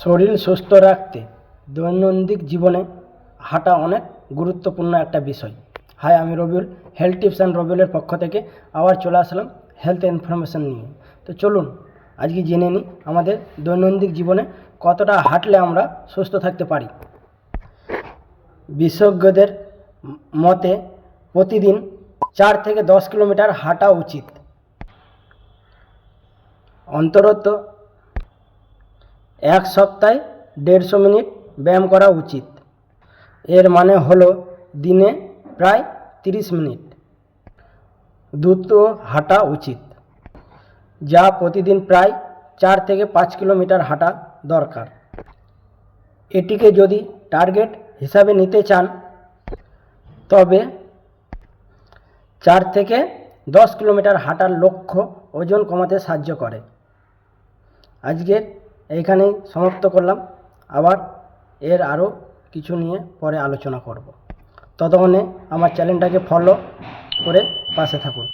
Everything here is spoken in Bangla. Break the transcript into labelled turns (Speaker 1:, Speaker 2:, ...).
Speaker 1: শরীর সুস্থ রাখতে দৈনন্দিন জীবনে হাঁটা অনেক গুরুত্বপূর্ণ একটা বিষয়। হাই, আমি রবিউল, হেলথ টিপস অ্যান্ড রবিউলের পক্ষ থেকে আবার চলে আসলাম হেলথ ইনফরমেশান নিয়ে। তো চলুন আজকে জেনে নিই আমাদের দৈনন্দিন জীবনে কতটা হাঁটলে আমরা সুস্থ থাকতে পারি। বিশেষজ্ঞদের মতে প্রতিদিন 4 থেকে 10 কিলোমিটার হাঁটা উচিত। অন্তত এক সপ্তাহে 150 মিনিট ব্যায়াম করা উচিত। এর মানে হলো দিনে প্রায় 30 মিনিট দ্রুত হাঁটা উচিত, যা প্রতিদিন প্রায় 4 থেকে 5 কিলোমিটার হাঁটা দরকার। এটিকে যদি টার্গেট হিসাবে নিতে চান তবে 4 থেকে 10 কিলোমিটার হাঁটার লক্ষ্য ওজন কমাতে সাহায্য করে। আজকের এইখানেই সমাপ্ত করলাম, আবার এর আরও কিছু নিয়ে পরে আলোচনা করব। ততক্ষণে আমার চ্যানেলটাকে ফলো করে পাশে থাকুন।